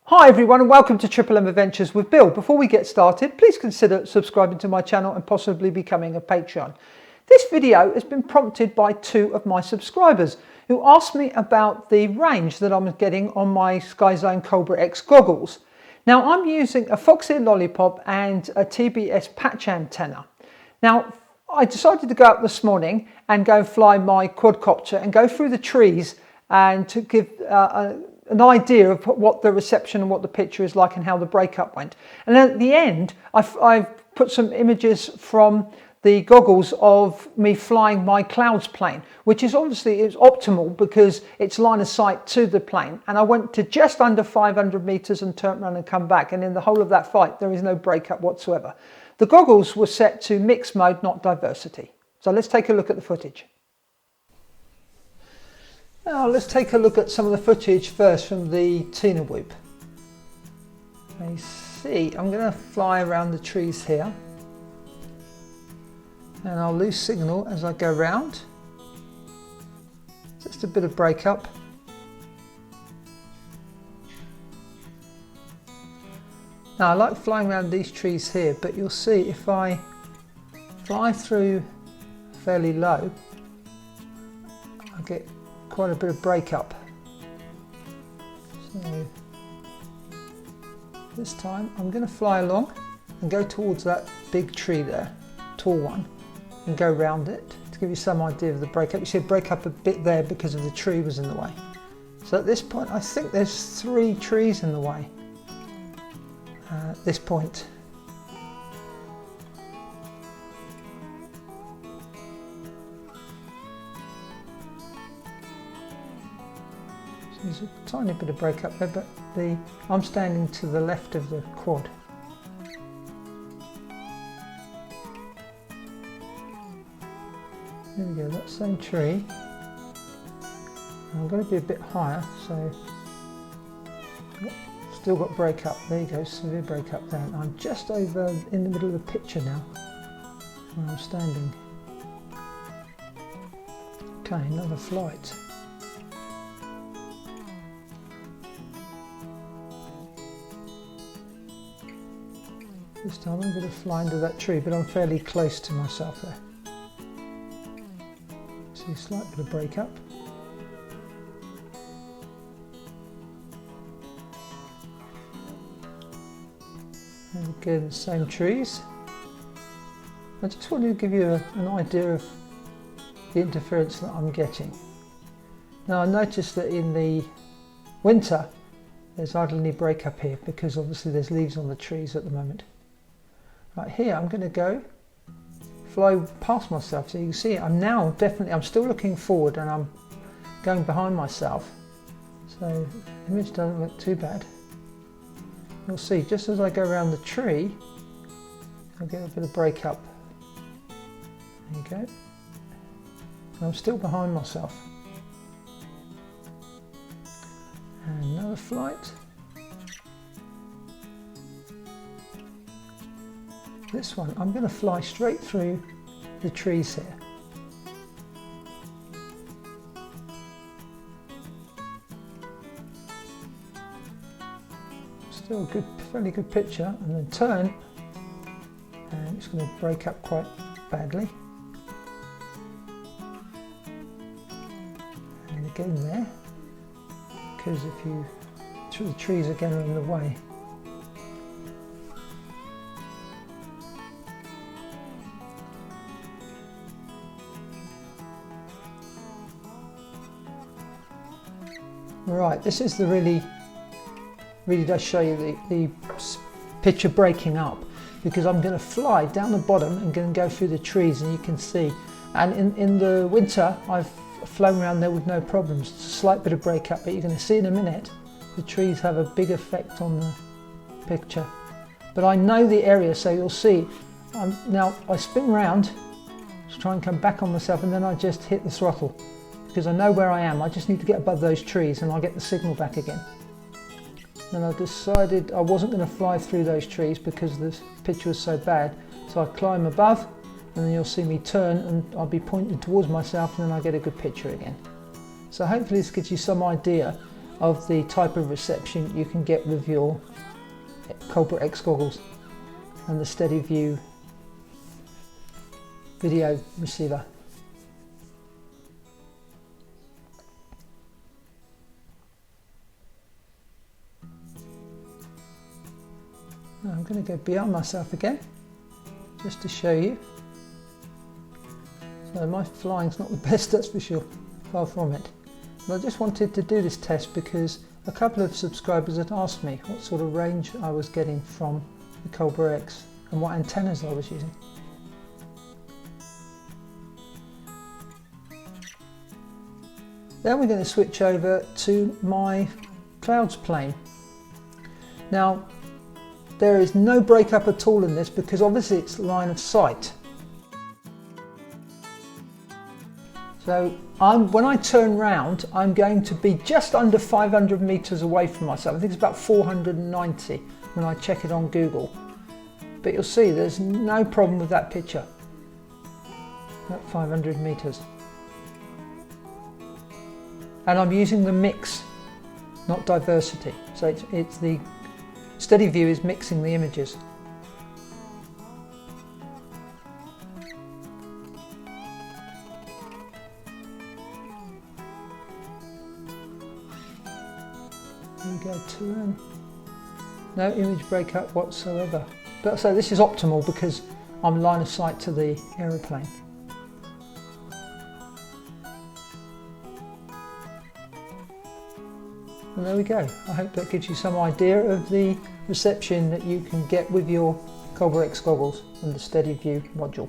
Hi everyone and welcome to Triple M Adventures with Bill. Before we get started, please consider subscribing to my channel and possibly becoming a patron. This video has been prompted by two of my subscribers who asked me about the range that I'm getting on my Skyzone Cobra X goggles. Now I'm using a Foxeer Lollipop and a TBS patch antenna. Now I decided to go up this morning and go fly my quadcopter and go through the trees and to give an idea of what the reception and what the picture is like and how the breakup went. And then at the end, I've put some images from the goggles of me flying my clouds plane, which is obviously optimal because it's line of sight to the plane. And I went to just under 500 meters and turned around and come back. And in the whole of that flight, there is no breakup whatsoever. The goggles were set to mixed mode, not diversity. So let's take a look at the footage. Now let's take a look at some of the footage first from the Tina Whoop. You see, I'm going to fly around the trees here and I'll lose signal as I go round. Just a bit of breakup. Now I like flying around these trees here, but you'll see if I fly through fairly low, I get quite a bit of breakup. So this time I'm going to fly along and go towards that big tree there, tall one, and go round it to give you some idea of the breakup. You see it break up a bit there because of the tree was in the way. So at this point I think there's 3 trees in the way at this point. There's a tiny bit of breakup there, but I'm standing to the left of the quad. There we go, that same tree. I'm going to be a bit higher, so still got breakup. There you go, severe breakup there. I'm just over in the middle of the picture now, where I'm standing. Okay, another flight. This time I'm going to fly into that tree, but I'm fairly close to myself there. See a slight bit of breakup. And again, the same trees. I just wanted to give you an idea of the interference that I'm getting. Now I noticed that in the winter there's hardly any breakup here because obviously there's leaves on the trees at the moment. Right here, I'm going to go fly past myself, so you can see I'm still looking forward and I'm going behind myself, so the image doesn't look too bad. You'll see just as I go around the tree I'll get a bit of breakup. There you go. And I'm still behind myself. And another flight. This one, I'm going to fly straight through the trees here. Still a good, fairly good picture, and then turn, and it's going to break up quite badly. And again there, because the trees again are in the way. Right, this is the really does show you the picture breaking up, because I'm going to fly down the bottom and going to go through the trees, and you can see. And in the winter I've flown around there with no problems. It's a slight bit of breakup, but you're going to see in a minute the trees have a big effect on the picture. But I know the area, so you'll see. Now I spin round to try and come back on myself, and then I just hit the throttle. Because I know where I am. I just need to get above those trees and I'll get the signal back again. And I decided I wasn't going to fly through those trees because the picture was so bad. So I climb above, and then you'll see me turn and I'll be pointed towards myself, and then I get a good picture again. So hopefully this gives you some idea of the type of reception you can get with your Cobra X goggles and the SteadyView video receiver. I'm going to go beyond myself again, just to show you. So my flying's not the best, that's for sure, far from it. But I just wanted to do this test because a couple of subscribers had asked me what sort of range I was getting from the Cobra X and what antennas I was using. Then we're going to switch over to my clouds plane. Now, there is no breakup at all in this because obviously it's line of sight. So when I turn round, I'm going to be just under 500 meters away from myself. I think it's about 490 when I check it on Google. But you'll see there's no problem with that picture at 500 meters. And I'm using the mix, not diversity. So it's the SteadyView is mixing the images. There we go, turn. No image breakup whatsoever. But so this is optimal because I'm line of sight to the aeroplane. And there we go. I hope that gives you some idea of the reception that you can get with your Cobra X goggles and the SteadyView module.